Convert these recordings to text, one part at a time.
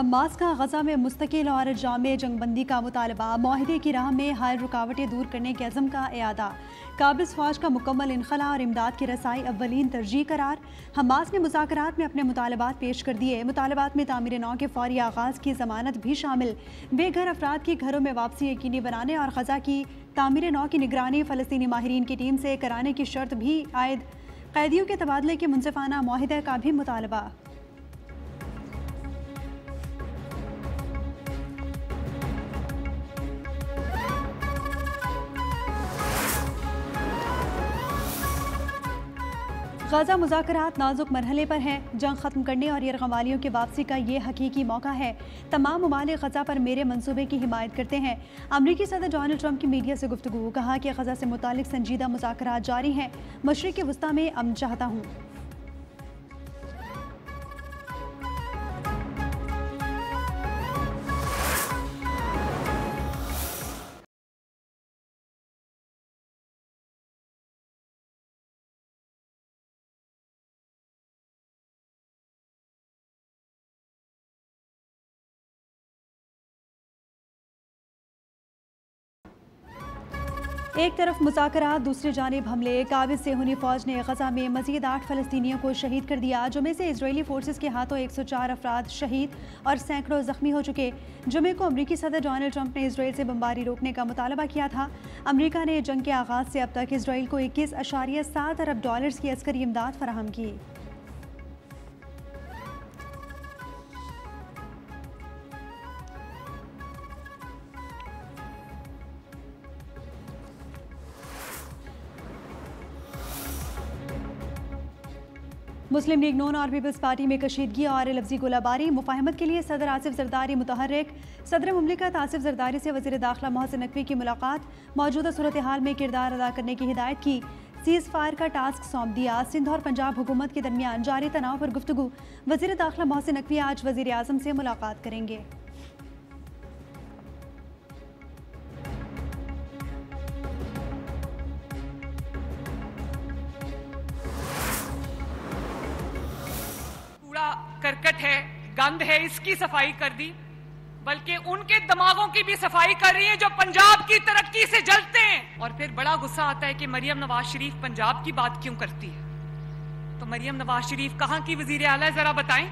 Hamas का गजा में मुस्तकिल और जामे जंगबंदी का मुतालबा, माहिदे की राह में हर रुकावटें दूर करने के अज़म का इरादा, काबिज़ फ़ौज का मुकम्मल इनखला और इमदाद की रसाई अव्वलीन तरजीह करार। हमास ने मुज़ाकरात में अपने मुतालबात पेश कर दिए। मुतालबात में तामीर नौ के फौरी आगाज़ की ज़मानत भी शामिल, बेघर अफराद की घरों में वापसी यकीनी बनाने और ग़ज़ा की तामीर नौ की निगरानी फ़लस्तीनी माहिरीन की टीम से कराने की शर्त भी आयद, कैदियों के तबादले के मुनसिफ़ाना माहिदे का भी मुतालबा। ग़ज़ा मुज़ाकरात नाजुक मरहले पर हैं। जंग ख़त्म करने और यरग़मालियों की वापसी का ये हकीकी मौका है। तमाम ममालिक ग़ज़ा पर मेरे मंसूबे की हिमायत करते हैं। अमरीकी सदर डोनाल्ड ट्रंप की मीडिया से गुफ्तगू, कहा कि ग़ज़ा से मुतालिक संजीदा मुज़ाकरात जारी हैं। मशरिक़ वस्ता में अमन चाहता हूँ। एक तरफ मुज़ाकरात, दूसरी जानिब हमले। काबिज़ सेहूनी फ़ौज ने ग़ज़ा में मज़ीद 8 फ़लस्तीनियों को शहीद कर दिया, जिनमें से इजरायली फोर्सेस के हाथों 104 अफराद शहीद और सैकड़ों ज़ख्मी हो चुके। जुमे को अमरीकी सदर डोनाल्ड ट्रंप ने इसराइल से बमबारी रोकने का मुतालबा किया था। अमरीका ने जंग के आगाज़ से अब तक इसराइल को $21.7 अरब की अस्करी इमदाद फराहम की। मुस्लिम लीग नून और पीपल्स पार्टी में कशीदगी और लफ्जी गोलाबारी। मुफाहमत के लिए सदर आसिफ जरदारी मुतहर्रिक। सदर मुमलिकत आसिफ जरदारी से वज़ीर दाखिला मोहसिन नकवी की मुलाकात, मौजूदा सूरत हाल में किरदार अदा करने की हिदायत की। सीज़ फायर का टास्क सौंप दिया। सिंध और पंजाब हुकूमत के दरमियान जारी तनाव पर गुफ्तगू। वज़ीर दाखिला मोहसिन नकवी आज वज़ीर आज़म से मुलाकात करेंगे। करकट है, गंद है, इसकी सफाई कर दी, बल्कि उनके दिमागों की भी सफाई कर रही है जो पंजाब की तरक्की से जलते हैं। और फिर बड़ा गुस्सा आता है कि मरियम नवाज शरीफ पंजाब की बात क्यों करती है। तो मरियम नवाज शरीफ कहां की वजीर आला है, जरा बताएं।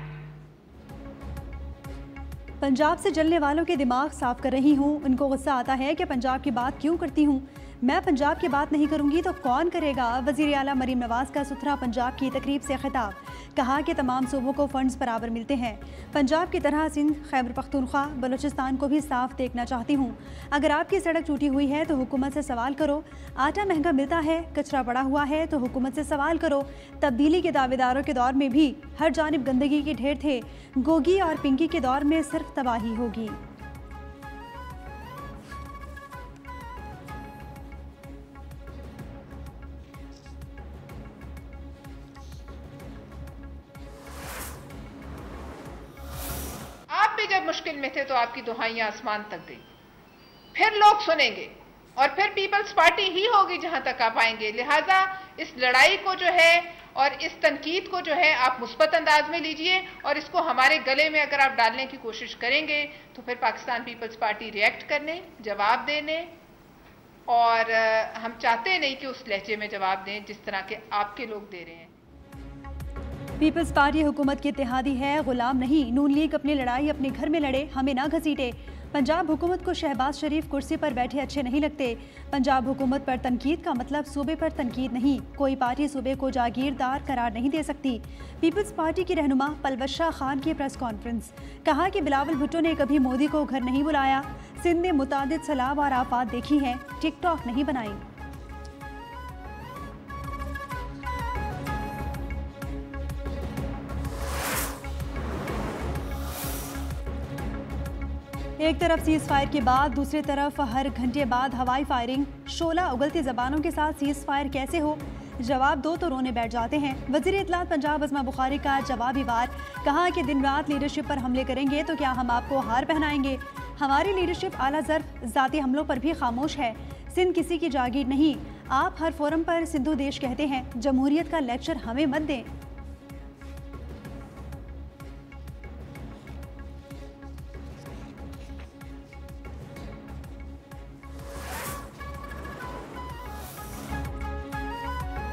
पंजाब से जलने वालों के दिमाग साफ कर रही हूँ। उनको गुस्सा आता है कि पंजाब की बात क्यों करती हूँ। मैं पंजाब की बात नहीं करूंगी तो कौन करेगा। वज़ीर आला मरियम नवाज का सुथरा पंजाब की तकरीब से खिताब, कहा कि तमाम सूबों को फंड्स बराबर मिलते हैं। पंजाब की तरह सिंध, खैबर पख्तूनख्वा, बलूचिस्तान को भी साफ देखना चाहती हूँ। अगर आपकी सड़क टूटी हुई है तो हुकूमत से सवाल करो। आटा महंगा मिलता है, कचरा पड़ा हुआ है तो हुकूमत से सवाल करो। तब्दीली के दावेदारों के दौर में भी हर जानिब गंदगी के ढेर थे। गोगी और पिंकी के दौर में सिर्फ तबाही होगी। जब मुश्किल में थे तो आपकी दुहाइयां आसमान तक गई। फिर लोग सुनेंगे और फिर पीपल्स पार्टी ही होगी जहां तक आप आएंगे। लिहाजा इस लड़ाई को जो है और इस तनकीद को जो है आप मुस्बत अंदाज में लीजिए और इसको हमारे गले में अगर आप डालने की कोशिश करेंगे तो फिर पाकिस्तान पीपल्स पार्टी रिएक्ट करने, जवाब देने, और हम चाहते नहीं कि उस लहजे में जवाब दें जिस तरह के आपके लोग दे रहे हैं। पीपल्स पार्टी हुकूमत की इत्तेहादी है, गुलाम नहीं। नून लीग अपनी लड़ाई अपने घर में लड़े, हमें ना घसीटे। पंजाब हुकूमत को शहबाज शरीफ कुर्सी पर बैठे अच्छे नहीं लगते। पंजाब हुकूमत पर तनकीद का मतलब सूबे पर तनकीद नहीं। कोई पार्टी सूबे को जागीरदार करार नहीं दे सकती। पीपल्स पार्टी की रहनुमा पलवशा खान की प्रेस कॉन्फ्रेंस, कहा कि बिलावल भुट्टो ने कभी मोदी को घर नहीं बुलाया। सिंध ने मुतादिद सैलाब और आफात देखी हैं, टिकटॉक नहीं बनाई। एक तरफ सीज़ फायर के बाद दूसरी तरफ हर घंटे बाद हवाई फायरिंग। शोला उगलती जबानों के साथ सीज़ फायर कैसे हो, जवाब दो तो रोने बैठ जाते हैं। वज़ीर इत्तलात पंजाब अज़मा बुखारी का जवाबी वार, कहा कि दिन रात लीडरशिप पर हमले करेंगे तो क्या हम आपको हार पहनाएंगे। हमारी लीडरशिप आला ज़र्फ़ ज़ाती हमलों पर भी खामोश है। सिंध किसी की जागीर नहीं। आप हर फोरम पर सिंधु देश कहते हैं, जमहूरियत का लेक्चर हमें मत दें।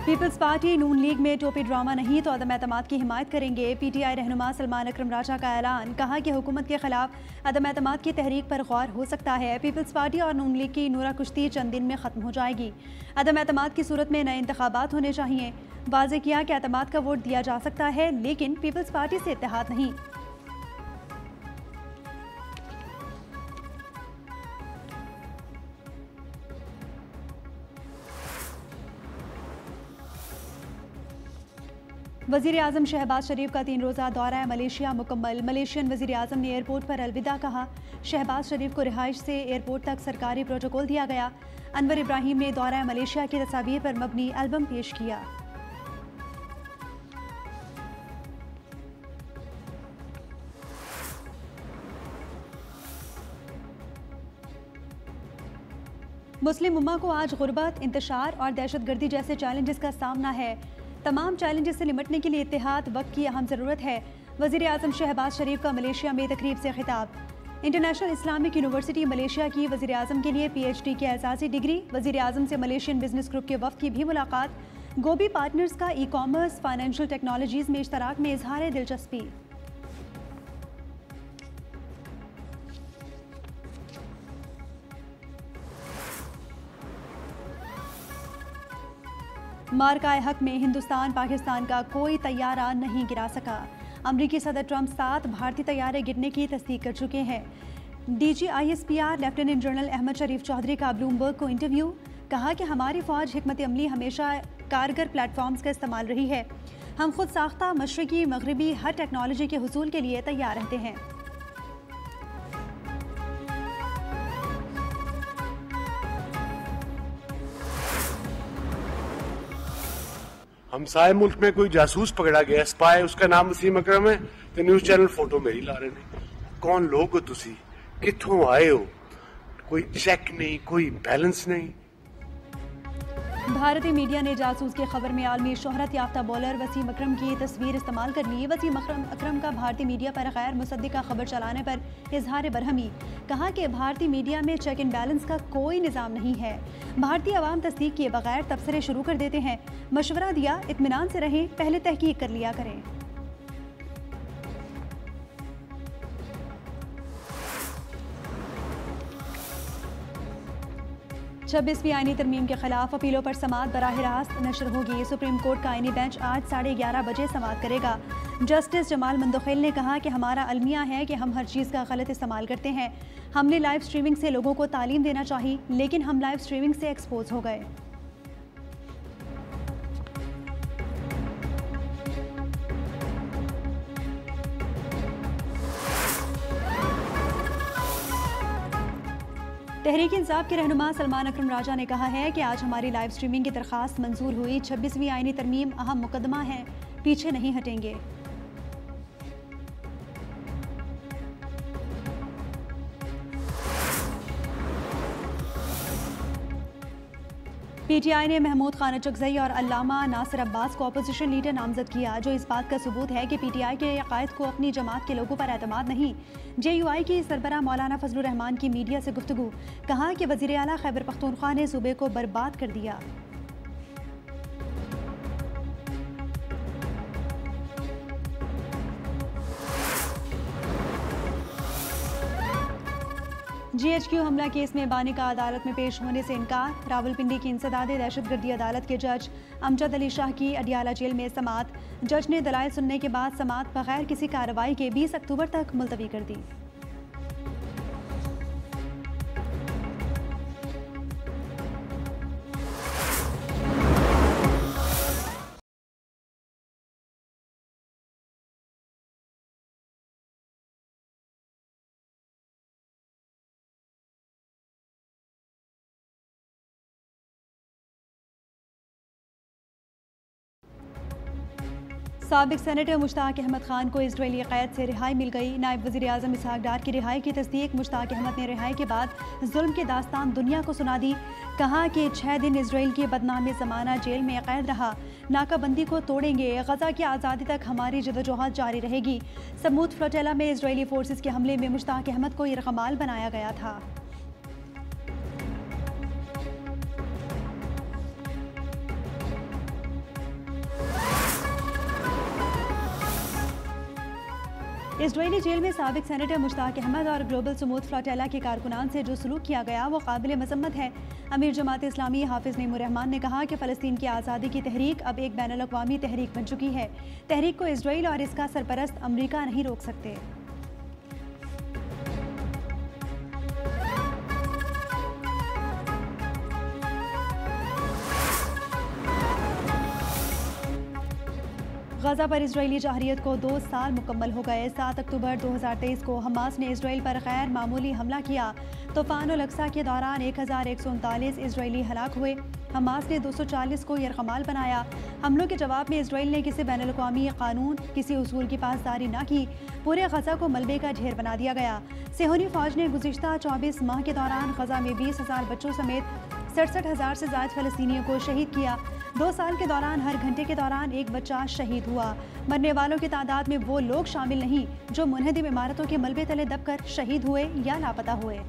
पीपल्स पार्टी नून लीग में टोपी ड्रामा नहीं तो अदम एतमाद की हिमायत करेंगे। पीटीआई रहनुमा सलमान अकरम राजा का ऐलान, कहा कि हुकूमत के खिलाफ अदम एतमाद की तहरीक पर गौर हो सकता है। पीपल्स पार्टी और नून लीग की नूरा कुश्ती चंद दिन में ख़त्म हो जाएगी। अदम एतमाद की सूरत में नए इंतखाबात होने चाहिए। वाज़ेह किया कि एतमाद का वोट दिया जा सकता है लेकिन पीपल्स पार्टी से इत्तेहाद नहीं। वज़ीर आज़म शहबाज शरीफ का 3 रोज़ा दौरा मलेशिया मुकम्मल। मलेशियन वज़ीर आज़म ने एयरपोर्ट पर अलविदा कहा। शहबाज शरीफ को रिहाइश से एयरपोर्ट तक सरकारी प्रोटोकॉल दिया गया। अनवर इब्राहिम ने दौरा मलेशिया की तस्वीर पर मबनी एल्बम पेश किया। मुस्लिम उम्मा को आज गुर्बत, इंतशार और दहशतगर्दी जैसे चैलेंजेस का सामना है। तमाम चैलेंजेस से निपटने के लिए इत्तेहाद वक्त की अहम ज़रूरत है। वज़ीर आज़म शहबाज शरीफ का मलेशिया में तकरीब से खिताब। इंटरनेशनल इस्लामिक यूनिवर्सिटी मलेशिया की वज़ीर आज़म के लिए PhD की एजाज़ी डिग्री। वज़ीर आज़म से मलेशियन बिजनेस ग्रुप के वफ़द की भी मुलाकात। गोबी पार्टनर्स का ई-कॉमर्स, फाइनेंशियल टेक्नोलॉजीज़ में इश्तराक में इजहार दिलचस्पी। मार्काए हक में हिंदुस्तान पाकिस्तान का कोई तैयारा नहीं गिरा सका। अमरीकी सदर ट्रंप 7 भारतीय तैयारे गिरने की तस्दीक कर चुके हैं। DG ISPR lieutenant general Ahmed Sharif Chaudhry का ब्लूमबर्ग को इंटरव्यू, कहा कि हमारी फ़ौज हिकमत अमली हमेशा कारगर प्लेटफॉर्म्स का इस्तेमाल रही है। हम खुद साख्ता मशरकी मगरबी हर टेक्नोलॉजी के हुसूल के लिए तैयार रहते हैं। हमसाए मुल्क में कोई जासूस पकड़ा गया, स्पाई, उसका नाम वसीम अकरम है, तो न्यूज़ चैनल फोटो मेरी ला रहे ने। कौन लोग हो तुसी, कित्थों आए हो? कोई चेक नहीं, कोई बैलेंस नहीं। भारतीय मीडिया ने जासूस की खबर में आलमी शोहरत याफ्ता बॉलर वसीम अकरम की तस्वीर इस्तेमाल कर ली। वसीम अकरम का भारतीय मीडिया पर गैर मुसद्दिका खबर चलाने पर इजहार बरहमी, कहा कि भारतीय मीडिया में चेक एंड बैलेंस का कोई निज़ाम नहीं है। भारतीय अवाम तस्दीक किए बगैर तबसरे शुरू कर देते हैं। मशवरा दिया, इत्मीनान से रहें, पहले तहकीक कर लिया करें। 26वीं आईनी तरमीम के खिलाफ अपीलों पर समाअत बराह रास्त नशर होगी। सुप्रीम कोर्ट का आईनी बेंच आज 11:30 बजे समाअत करेगा। जस्टिस जमाल मंदोखेल ने कहा कि हमारा अलमिया है कि हम हर चीज़ का गलत इस्तेमाल करते हैं। हमने लाइव स्ट्रीमिंग से लोगों को तालीम देना चाहिए, लेकिन हम लाइव स्ट्रीमिंग से एक्सपोज हो गए। तहरीक इंसाफ के रहनुमा सलमान अकरम राजा ने कहा है कि आज हमारी लाइव स्ट्रीमिंग की दरख्वास्त मंजूर हुई। 26वीं आईनी तरमीम अहम मुकदमा है, पीछे नहीं हटेंगे। PTI ने महमूद खान अचकज़ई और अल्लामा नासिर अब्बास को अपोजिशन लीडर नामजद किया, जो इस बात का सबूत है कि PTI के अकायद को अपनी जमात के लोगों पर एतमाद नहीं। JUI की सरबराह मौलाना फजलुर रहमान की मीडिया से गुफ्तगू, कहा कि वज़ीर आला खैबर पख्तूनख्वा ने सूबे को बर्बाद कर दिया। GHQ हमला केस में बानी का अदालत में पेश होने से इनकार। रावलपिंडी की इंसदादे दहशतगर्दी अदालत के जज अमजद अली शाह की अडियाला जेल में समाअत। जज ने दलाइल सुनने के बाद समाअत बगैर किसी कार्रवाई के 20 अक्टूबर तक मुलतवी कर दी। साबिक सेनेटर मुश्ताक अहमद खान को इजरायली क़ैद से रिहाई मिल गई। नायब वज़ीर आज़म इसहाक डार की रिहाई की तस्दीक मुश्ताक अहमद ने रिहाई के बाद जुल्म की दास्तान दुनिया को सुना दी। कहा कि 6 दिन इजराइल की बदनामी ज़माना जेल में क़ैद रहा। नाकाबंदी को तोड़ेंगे, गजा की आज़ादी तक हमारी जदोजहद जारी रहेगी। समूद फ्लोटेला में इजरायली फोर्सेस के हमले में मुश्ताक अहमद को यरगमाल बनाया गया था। इजरायली जेल में साबिक सेनेटर मुश्ताक अहमद और ग्लोबल सुमूद फ्लोटेला के कारकुनान से जो सलूक किया गया वो काबिल मजम्मत है। अमीर जमात इस्लामी हाफिज नईमुर रहमान ने कहा कि फ़लस्तीन की आज़ादी की तहरीक अब एक बैनुल अक़वामी तहरीक बन चुकी है। तहरीक को इजराइल और इसका सरपरस्त अमरीका नहीं रोक सकते। गजा पर इजरायली जहरीत को 2 साल मुकम्मल हो गए। 7 अक्टूबर 2023 को हमास ने इजराइल पर गैर मामूली हमला किया। तूफ़ानुल अक्सा के दौरान 1139 इजरायली हलाक हुए। हमास ने 240 को यरगमाल बनाया। हमलों के जवाब में इजराइल ने किसी बैनुल अक़वामी कानून, किसी उसूल की पासदारी न की। पूरे गजा को मलबे का ढेर बना दिया गया। सेहूनी फ़ौज ने गुज़िश्ता 24 माह के दौरान गजा में 20,000 बच्चों समेत 67,000 से ज़ायद फ़लस्तीनियों को शहीद किया। 2 साल के दौरान हर घंटे के दौरान एक बच्चा शहीद हुआ। मरने वालों की तादाद में वो लोग शामिल नहीं जो मुनहदिम इमारतों के मलबे तले दबकर शहीद हुए या लापता हुए।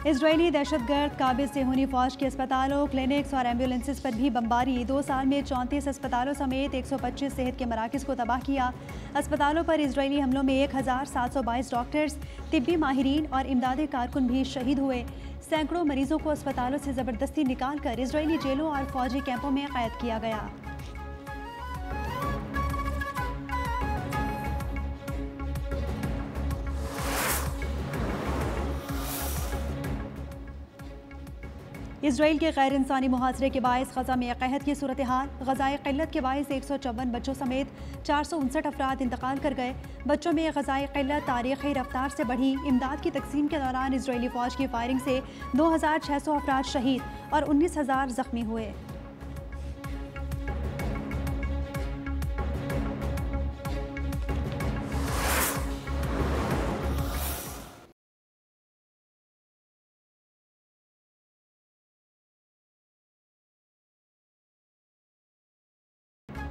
इजरायली दहशतगर्द काबिज सेहूनी फ़ौज के अस्पतालों, क्लिनिक्स और एम्बुलेंसेस पर भी बमबारी। 2 साल में 34 अस्पतालों समेत 125 सेहत के मराकज़ को तबाह किया। अस्पतालों पर इजरायली हमलों में 1722 डॉक्टर्स, तिब्बी माहिरीन और इमदादी कारकुन भी शहीद हुए। सैकड़ों मरीजों को अस्पतालों से ज़बरदस्ती निकाल कर इजरायली जेलों और फौजी कैंपों में कैद किया गया। इजराइल के गैर इंसानी मुहासरे के बायस गजा में कहत की सूरत हाल। गजाए क़िल्लत के बायस 154 बच्चों समेत 459 अफराद इंतकाल कर गए। बच्चों में गजाए क़िल्लत तारीख़ी रफ्तार से बढ़ी। इमदाद की तकसीम के दौरान इजरायली फ़ौज की फायरिंग से 2600 अफराद शहीद और 19,000 ज़ख्मी हुए।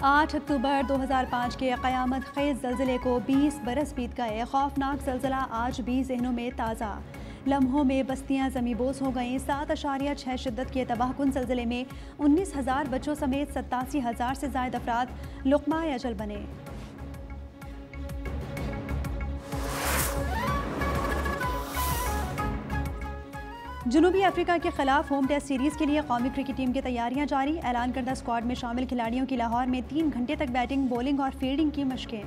आठ अक्टूबर 2005 के क़यामत ख़ेज़ ज़लज़ले को 20 बरस बीत गए। खौफनाक ज़लज़ला आज भी ज़हनों में ताज़ा। लम्हों में बस्तियां ज़मींबोस हो गईं। 7.6 शिद्दत के तबाहकुन ज़लज़ले में 19,000 बच्चों समेत 87,000 से ज़ायद अफराद लुक़मा अजल बने। जनूबी अफ्रीका के खिलाफ होम टेस्ट सीरीज़ के लिए कौमी क्रिकेट टीम की तैयारियां जारी। ऐलान करदा स्क्वाड में शामिल खिलाड़ियों की लाहौर में 3 घंटे तक बैटिंग, बॉलिंग और फील्डिंग की मशकें।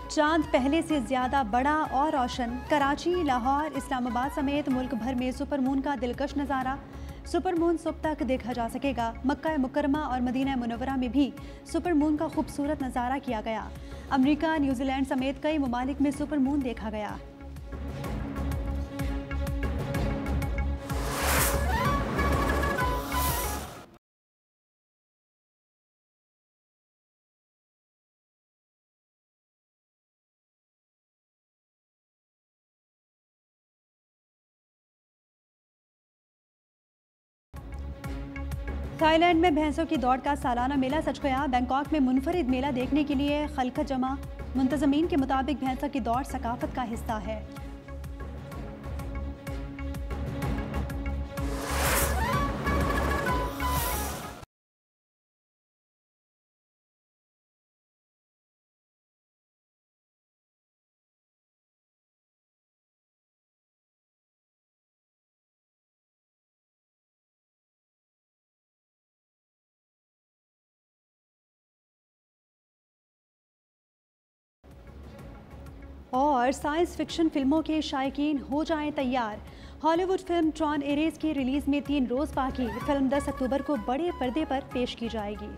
चांद पहले से ज़्यादा बड़ा और रोशन। कराची, लाहौर, इस्लामाबाद समेत मुल्क भर में सुपर मून का दिलकश नज़ारा। सुपर मून सुबह तक देखा जा सकेगा। मक्का मुकरमा और मदीना मुनव्वरा में भी सुपर मून का खूबसूरत नज़ारा किया गया। अमेरिका, न्यूजीलैंड समेत कई ममालिक में सुपर मून देखा गया। थाईलैंड में भैंसों की दौड़ का सालाना मेला सच गया। बैंकॉक में मुनफरिद मेला देखने के लिए खल्क जमा। मुंतज़मीन के मुताबिक भैंसों की दौड़ सकाफत का हिस्सा है। और साइंस फिक्शन फिल्मों के शायकीन हो जाएं तैयार। हॉलीवुड फिल्म ट्रॉन एरेस की रिलीज़ में 3 रोज़ बाकी। फिल्म 10 अक्टूबर को बड़े पर्दे पर पेश की जाएगी।